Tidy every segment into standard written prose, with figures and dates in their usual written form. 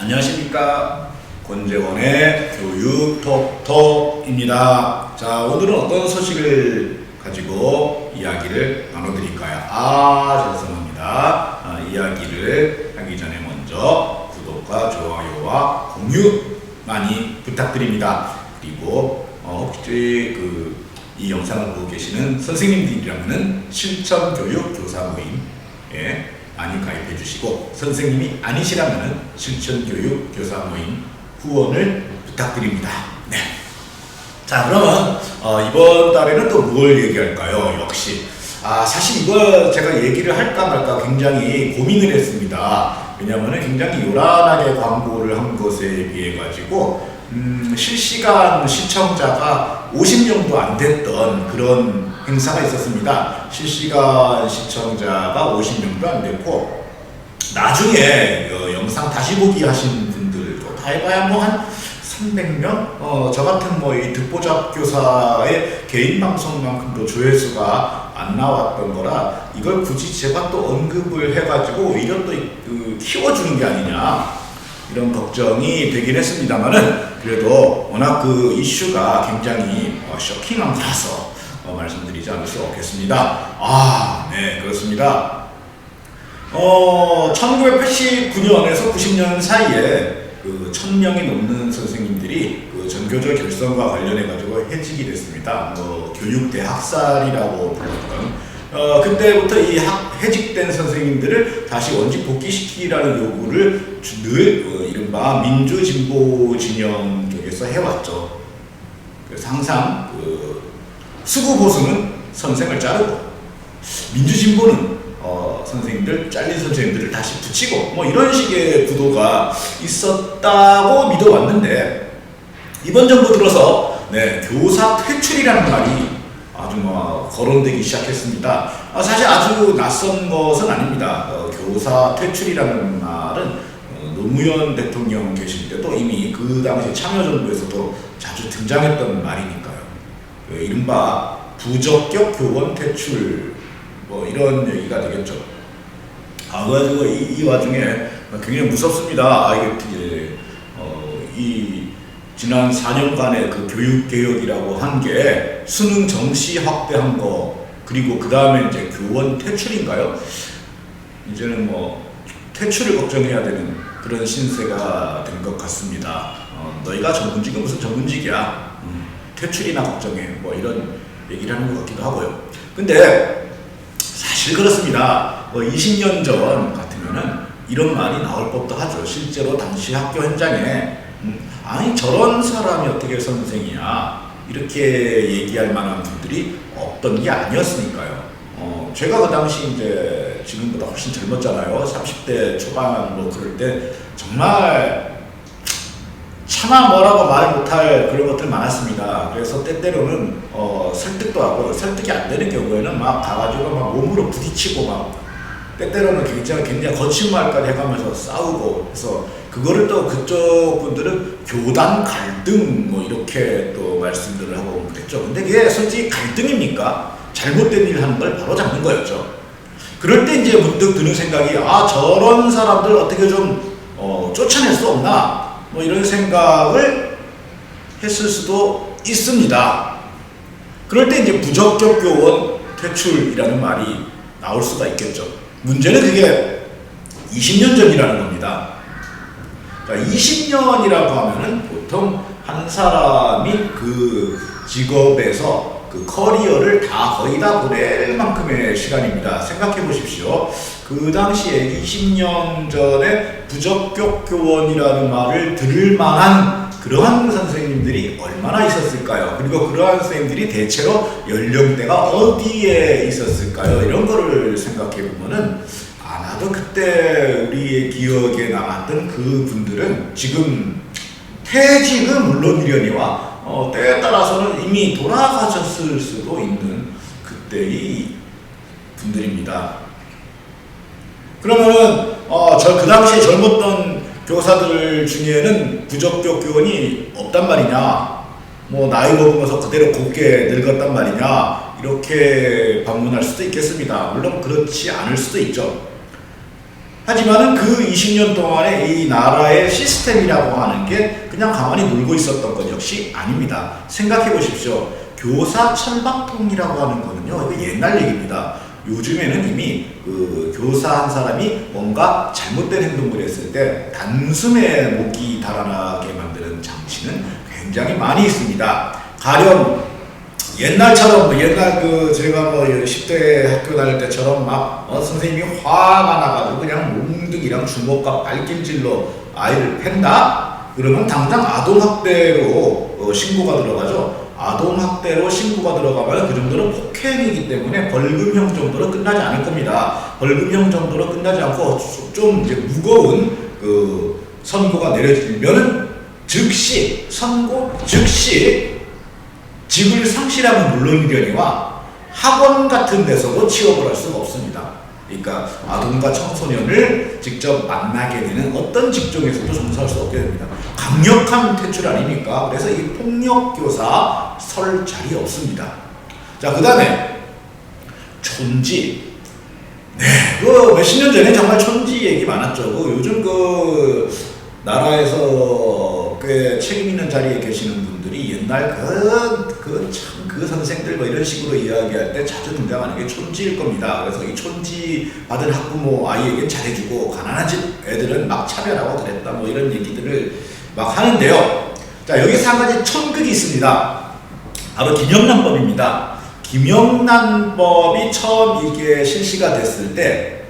안녕하십니까. 권재원의 교육톡톡입니다. 자, 오늘은 어떤 소식을 가지고 이야기를 나눠드릴까요? 죄송합니다. 이야기를 하기 전에 먼저 구독과 좋아요와 공유 많이 부탁드립니다. 그리고 혹시 이 영상을 보고 계시는 선생님들이라면 실천교육 교사 모임에 많이 가입해 주시고, 선생님이 아니시라면 실천교육 교사 모임 후원을 부탁드립니다. 네. 자, 그러면 이번 달에는 또 뭘 얘기할까요? 역시 사실 이거 제가 얘기를 할까 말까 굉장히 고민을 했습니다. 왜냐하면 굉장히 요란하게 광고를 한 것에 비해 가지고 실시간 시청자가 50명도 안 됐던 그런 행사가 있었습니다. 실시간 시청자가 50명도 안 됐고, 나중에 영상 다시 보기 하신 분들도 다 해봐야 뭐 한 300명? 저 같은 이 듣보잡 교사의 개인 방송만큼도 조회수가 안 나왔던 거라, 이걸 굳이 제가 또 언급을 해가지고 이런 또 키워주는 게 아니냐, 이런 걱정이 되긴 했습니다만은, 그래도 워낙 그 이슈가 굉장히 쇼킹한 거라서 말씀드리지 않을 수 없겠습니다. 네, 그렇습니다. 1989년에서 90년 사이에 1000명이 넘는 선생님들이 전교조 결성과 관련해 가지고 해직이 됐습니다. 교육대학살이라고 불렀던, 그때부터 이 해직된 선생님들을 다시 원직 복귀시키라는 요구를 늘 이른바 민주진보 진영 쪽에서 해왔죠. 그래서 항상 수구보수는 선생을 자르고, 민주진보는 선생님들, 잘린 선생님들을 다시 붙이고, 이런 식의 구도가 있었다고 믿어왔는데, 이번 정부 들어서 교사 퇴출이라는 말이 아주 거론되기 시작했습니다. 사실 아주 낯선 것은 아닙니다. 교사 퇴출이라는 말은 노무현 대통령 계실 때도 이미 그 당시 참여정부에서도 자주 등장했던 말이니까요. 이른바 부적격 교원 퇴출, 이런 얘기가 되겠죠. 그래가지고 이 와중에 굉장히 무섭습니다. 이 지난 4년간의 그 교육개혁이라고 한 게 수능 정시 확대한 거, 그리고 그 다음에 이제 교원 퇴출인가요? 이제는 퇴출을 걱정해야 되는 그런 신세가 된 것 같습니다. 너희가 전문직은 무슨 전문직이야? 퇴출이나 걱정해. 이런 얘기를 하는 것 같기도 하고요. 근데 사실 그렇습니다. 20년 전 같으면은 이런 말이 나올 법도 하죠. 실제로 당시 학교 현장에 아니 저런 사람이 어떻게 선생이야, 이렇게 얘기할 만한 분들이 없던 게 아니었으니까요. 제가 그 당시 이제 지금보다 훨씬 젊었잖아요. 30대 초반 그럴 때 정말 차마 뭐라고 말 못할 그런 것들 많았습니다. 그래서 때때로는 설득도 하고, 설득이 안 되는 경우에는 가가지고 몸으로 부딪히고, 때때로는 굉장히 거친 말까지 해가면서 싸우고, 그래서 그거를 또 그쪽 분들은 교단 갈등 이렇게 또 말씀들을 하고 그랬죠. 근데 그게 솔직히 갈등입니까? 잘못된 일 하는 걸 바로 잡는 거였죠. 그럴 때 이제 문득 드는 생각이, 저런 사람들 어떻게 좀 쫓아낼 수 없나, 이런 생각을 했을 수도 있습니다. 그럴 때 이제 부적격 교원 퇴출이라는 말이 나올 수가 있겠죠. 문제는 그게 20년 전이라는 겁니다. 20년이라고 하면은 보통 한 사람이 그 직업에서 그 커리어를 거의 다 보낼 만큼의 시간입니다. 생각해 보십시오. 그 당시에 20년 전에 부적격 교원이라는 말을 들을 만한 그러한 선생님들이 얼마나 있었을까요? 그리고 그러한 선생님들이 대체로 연령대가 어디에 있었을까요? 이런 거를 생각해 보면은 아마도 그때 우리의 기억에 남았던 그 분들은 지금 퇴직은 물론이려니와 때에 따라서는 이미 돌아가셨을 수도 있는 그때의 분들입니다. 그러면은 그 당시에 젊었던 교사들 중에는 부적격 교원이 없단 말이냐, 나이 먹으면서 그대로 곱게 늙었단 말이냐, 이렇게 반문할 수도 있겠습니다. 물론 그렇지 않을 수도 있죠. 하지만은 그 20년 동안에 이 나라의 시스템이라고 하는 게 그냥 가만히 놀고 있었던 것 역시 아닙니다. 생각해 보십시오. 교사 천박통이라고 하는 거는요, 이거 옛날 얘기입니다. 요즘에는 이미 그 교사 한 사람이 뭔가 잘못된 행동을 했을 때 단숨에 목이 달아나게 만드는 장치는 굉장히 많이 있습니다. 가령 옛날처럼 옛날 그 제가 뭐 10대 학교 다닐 때처럼 막 선생님이 화가 나가지고 그냥 몽둥이랑 주먹과 발길질로 아이를 팬다? 그러면 당장 아동학대로 신고가 들어가죠. 아동학대로 신고가 들어가면 그 정도는 폭행이기 때문에 벌금형 정도로 끝나지 않을 겁니다. 벌금형 정도로 끝나지 않고 좀 이제 무거운 그 선고가 내려지면은 즉시 선고 즉시 직을 상실하면 물론이려니와 학원 같은 데서도 취업을 할 수가 없습니다. 그러니까 아동과 청소년을 직접 만나게 되는 어떤 직종에서도 종사할 수 없게 됩니다. 강력한 퇴출 아닙니까? 그래서 이 폭력교사 설 자리 없습니다. 자, 그 다음에 촌지. 네, 그 몇십 년 전에 정말 촌지 얘기 많았죠. 그 요즘 그 나라에서 꽤 책임 있는 자리에 계시는 분들이 옛날 그 선생들 뭐 이런 식으로 이야기할 때 자주 등장하는 게 촌지일 겁니다. 그래서 이 촌지 받은 학부모 아이에겐 잘해주고 가난한 집 애들은 막 차별하고 그랬다 뭐 이런 얘기들을 막 하는데요. 자, 여기서 한 가지 촌극이 있습니다. 바로 김영란법입니다. 김영란법이 처음 이게 실시가 됐을 때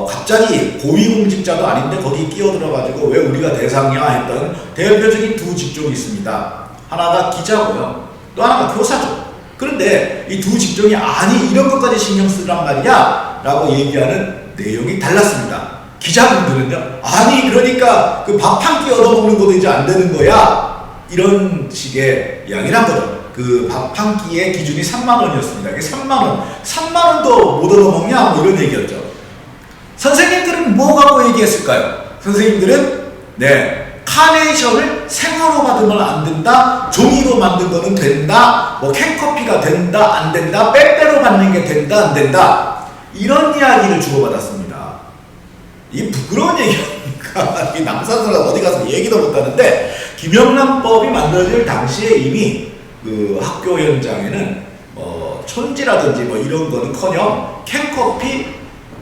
갑자기 고위공직자도 아닌데 거기 끼어들어가지고 왜 우리가 대상이야 했던 대표적인 두 직종이 있습니다. 하나가 기자고요. 또 하나가 교사죠. 그런데 이 두 직종이 아니 이런 것까지 신경 쓰란 말이야 라고 얘기하는 내용이 달랐습니다. 기자분들은요, 아니 그러니까 그 밥 한 끼 얻어먹는 것도 이제 안 되는 거야 이런 식의 이야기를 한 거죠. 그 밥 한 끼의 기준이 3만 원이었습니다. 이게 3만 원, 3만 원도 못 얻어먹냐 뭐 이런 얘기였죠. 선생님들은 뭐 갖고 얘기했을까요? 선생님들은 카네이션을 생화로 받으면 안 된다, 종이로 만든 거는 된다, 뭐 캔커피가 된다 안 된다, 빼빼로 받는 게 된다 안 된다 이런 이야기를 주고받았습니다. 이 부끄러운 얘기입니까? 이 남산사람 어디 가서 얘기도 못하는데 김영란법이 만들어질 당시에 이미 그 학교 현장에는 촌지라든지 뭐 이런 거는커녕 캔커피,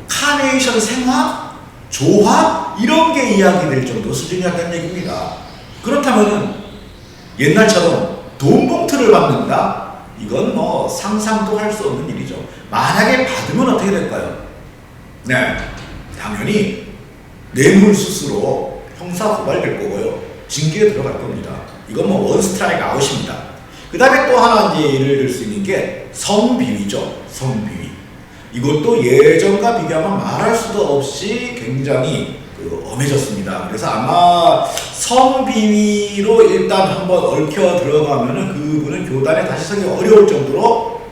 카네이션 생화, 조화 이런 게 이야기될 정도 수준이었다는 얘기입니다. 그렇다면은 옛날처럼 돈 봉투를 받는다? 이건 뭐 상상도 할 수 없는 일이죠. 만약에 받으면 어떻게 될까요? 네, 당연히 뇌물수수로 형사 고발될 거고요. 징계에 들어갈 겁니다. 이건 뭐 원 스트라이크 아웃입니다. 그 다음에 또 하나 이제 예를 들 수 있는 게 성비위죠. 성비위. 이것도 예전과 비교하면 말할 수도 없이 굉장히 엄해졌습니다. 그래서 아마 성비위로 일단 한번 얽혀 들어가면은 그분은 교단에 다시 서기 어려울 정도로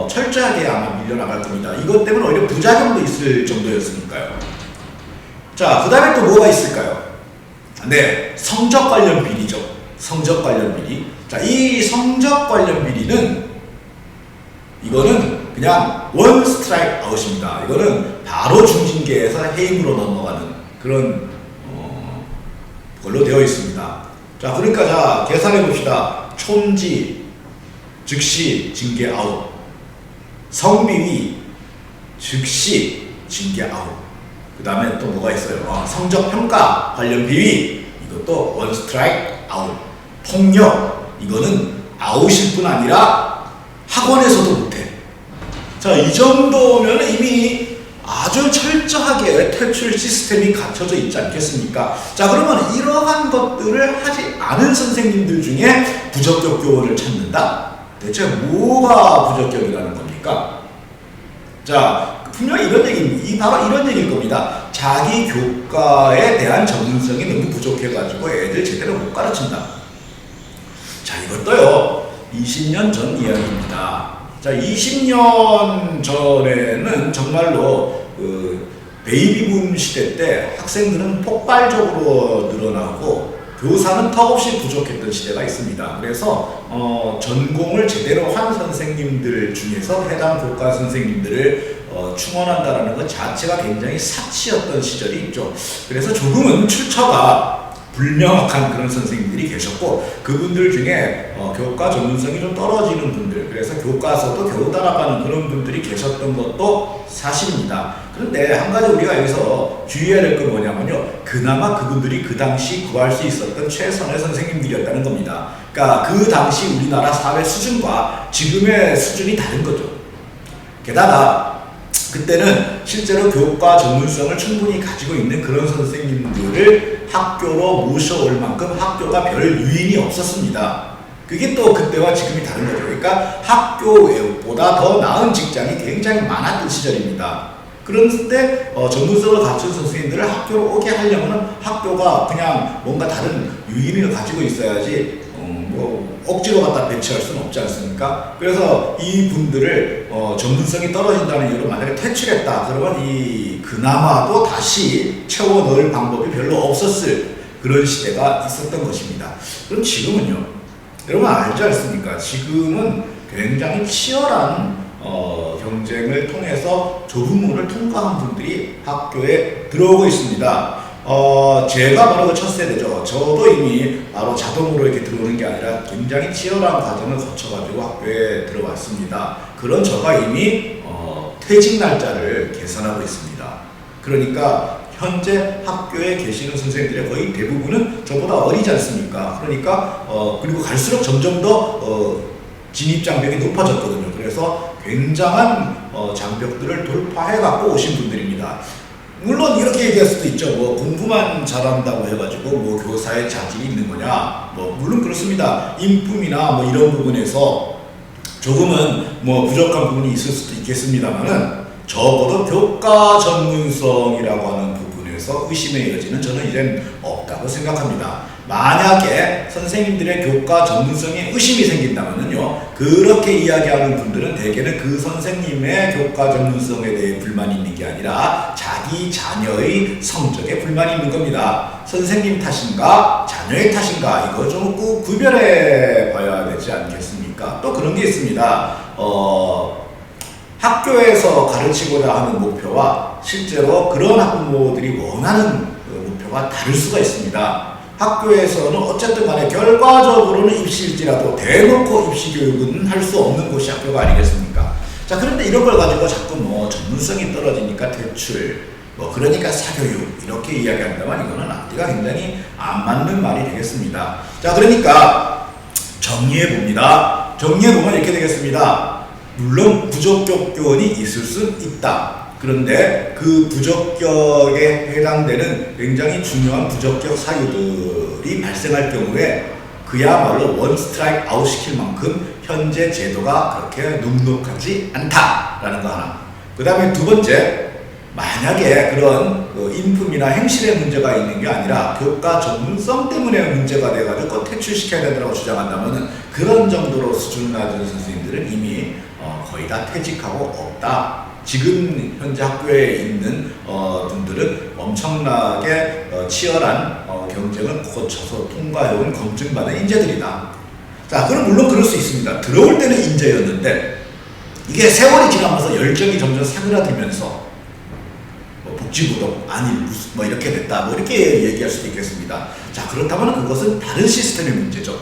철저하게 아마 밀려나갈 겁니다. 이것 때문에 오히려 부작용도 있을 정도였으니까요. 자, 그 다음에 또 뭐가 있을까요? 네, 성적 관련 비리죠. 성적 관련 비리. 자, 이 성적 관련 비리는 이거는 그냥 원 스트라이크 아웃입니다. 이거는 바로 중징계에서 해임으로 넘어가는 그런 걸로 되어 있습니다. 자, 그러니까 자 계산해 봅시다. 촌지 즉시 징계 아웃, 성비위 즉시 징계 아웃. 그 다음에 또 뭐가 있어요? 성적평가 관련 비위, 이것도 원 스트라이크 아웃. 폭력, 이거는 아웃일 뿐 아니라 학원에서도 못해. 자, 이 정도면 이미 아주 철저하게 퇴출 시스템이 갖춰져 있지 않겠습니까? 자, 그러면 이러한 것들을 하지 않은 선생님들 중에 부적격 교원을 찾는다? 대체 뭐가 부적격이라는 겁니까? 자, 분명히 이런 바로 이런 얘기일 겁니다. 자기 교과에 대한 전문성이 너무 부족해가지고 애들 제대로 못 가르친다. 자, 이것도요, 20년 전 이야기입니다. 자, 20년 전에는 정말로 베이비붐 시대 때 학생들은 폭발적으로 늘어나고 교사는 턱없이 부족했던 시대가 있습니다. 그래서 전공을 제대로 한 선생님들 중에서 해당 교과 선생님들을 충원한다라는 것 자체가 굉장히 사치였던 시절이 있죠. 그래서 조금은 출처가 불명확한 그런 선생님들이 계셨고, 그분들 중에 교과 전문성이 좀 떨어지는 분들, 그래서 교과서도 겨우 따라가는 그런 분들이 계셨던 것도 사실입니다. 그런데 한 가지 우리가 여기서 주의해야 될 건 뭐냐면요, 그나마 그분들이 그 당시 구할 수 있었던 최선의 선생님들이었다는 겁니다. 그러니까 그 당시 우리나라 사회 수준과 지금의 수준이 다른 거죠. 게다가 그때는 실제로 교과 전문성을 충분히 가지고 있는 그런 선생님들을 학교로 모셔올 만큼 학교가 별 유인이 없었습니다. 그게 또 그때와 지금이 다른 거죠. 그러니까 학교보다 더 나은 직장이 굉장히 많았던 시절입니다. 그런데 전문성을 갖춘 선생님들을 학교로 오게 하려면 학교가 그냥 뭔가 다른 유인을 가지고 있어야지 억지로 갖다 배치할 수는 없지 않습니까? 그래서 이 분들을 전문성이 떨어진다는 이유로 만약에 퇴출했다 그러면 이 그나마도 다시 채워 넣을 방법이 별로 없었을 그런 시대가 있었던 것입니다. 그럼 지금은요, 여러분 알지 않습니까? 지금은 굉장히 치열한 경쟁을 통해서 좁은 문을 통과한 분들이 학교에 들어오고 있습니다. 제가 바로 그 첫 세대죠. 저도 이미 바로 자동으로 이렇게 들어오는 게 아니라 굉장히 치열한 과정을 거쳐가지고 학교에 들어왔습니다. 그런 저가 이미 퇴직 날짜를 계산하고 있습니다. 그러니까 현재 학교에 계시는 선생님들의 거의 대부분은 저보다 어리지 않습니까? 그러니까 그리고 갈수록 점점 더 진입 장벽이 높아졌거든요. 그래서 굉장한 장벽들을 돌파해 갖고 오신 분들입니다. 물론 이렇게 얘기할 수도 있죠. 공부만 잘한다고 해가지고 교사의 자질이 있는 거냐? 물론 그렇습니다. 인품이나 이런 부분에서 조금은 부족한 부분이 있을 수도 있겠습니다만은 적어도 교과 전문성이라고 하는 부분에서 의심의 여지는 저는 이젠 없다고 생각합니다. 만약에 선생님들의 교과 전문성에 의심이 생긴다면요, 그렇게 이야기하는 분들은 대개는 그 선생님의 교과 전문성에 대해 불만이 있는 게 아니라 자기 자녀의 성적에 불만이 있는 겁니다. 선생님 탓인가 자녀의 탓인가 이거 좀 꼭 구별해 봐야 되지 않겠습니까? 또 그런 게 있습니다. 학교에서 가르치고자 하는 목표와 실제로 그런 학부모들이 원하는 목표가 다를 수가 있습니다. 학교에서는 어쨌든 간에 결과적으로는 입시일지라도 대놓고 입시 교육은 할 수 없는 곳이 학교가 아니겠습니까? 자, 그런데 이런 걸 가지고 자꾸 전문성이 떨어지니까 퇴출, 그러니까 사교육 이렇게 이야기한다면 이거는 앞뒤가 굉장히 안 맞는 말이 되겠습니다. 자, 그러니까 정리해 봅니다. 정리해 보면 이렇게 되겠습니다. 물론 부적격 교원이 있을 수 있다. 그런데 그 부적격에 해당되는 굉장히 중요한 부적격 사유들이 발생할 경우에 그야말로 원 스트라이크 아웃 시킬 만큼 현재 제도가 그렇게 눅눅하지 않다라는 거 하나. 그 다음에 두 번째, 만약에 그런 인품이나 행실의 문제가 있는 게 아니라 교과 전문성 때문에 문제가 돼가지고 퇴출시켜야 된다고 주장한다면 그런 정도로 수준 낮은 선생님들은 이미 거의 다 퇴직하고 없다. 지금 현재 학교에 있는 분들은 엄청나게 치열한 경쟁을 거쳐서 통과해온 검증받은 인재들이다. 자, 그럼 물론 그럴 수 있습니다. 들어올 때는 인재였는데 이게 세월이 지나면서 열정이 점점 사그라들면서 복지부도 아니 이렇게 됐다 이렇게 얘기할 수도 있겠습니다. 자, 그렇다면 그것은 다른 시스템의 문제죠.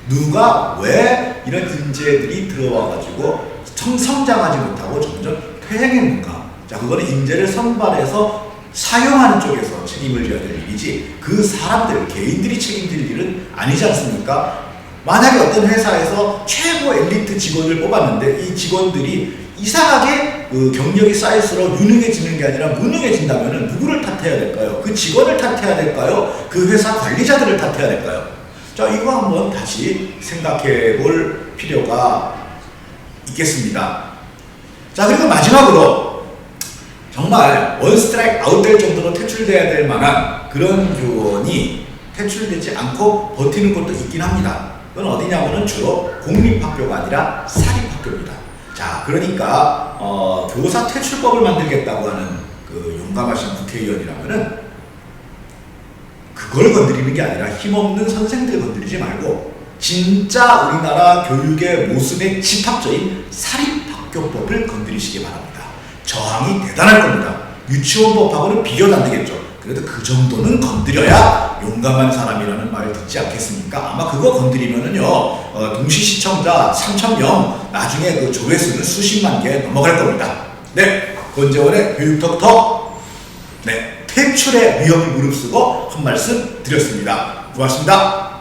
누가 왜 이런 인재들이 들어와가지고 성장하지 못하고 점점 퇴행했는가? 자, 그거는 인재를 선발해서 사용하는 쪽에서 책임을 져야 될 일이지 그 사람들, 개인들이 책임질 일은 아니지 않습니까? 만약에 어떤 회사에서 최고 엘리트 직원을 뽑았는데 이 직원들이 이상하게 경력이 쌓일수록 유능해지는 게 아니라 무능해진다면 누구를 탓해야 될까요? 그 직원을 탓해야 될까요? 그 회사 관리자들을 탓해야 될까요? 자, 이거 한번 다시 생각해 볼 필요가 있겠습니다. 자, 그리고 마지막으로 정말 원 스트라이크 아웃 될 정도로 퇴출돼야 될 만한 그런 교원이 퇴출되지 않고 버티는 것도 있긴 합니다. 그건 어디냐면은 주로 공립학교가 아니라 사립학교입니다. 자, 그러니까 교사 퇴출법을 만들겠다고 하는 그 용감하신 국회의원이라면은 그걸 건드리는 게 아니라 힘없는 선생들 건드리지 말고 진짜 우리나라 교육의 모습의 집합적인 사립학교법을 건드리시기 바랍니다. 저항이 대단할 겁니다. 유치원법하고는 비교도 안 되겠죠. 그래도 그 정도는 건드려야 용감한 사람이라는 말을 듣지 않겠습니까? 아마 그거 건드리면은요, 동시 시청자 3,000명, 나중에 그 조회수는 수십만 개 넘어갈 겁니다. 네, 권재원의 교육톡톡, 네, 퇴출의 위험을 무릅쓰고 한 말씀 드렸습니다. 고맙습니다.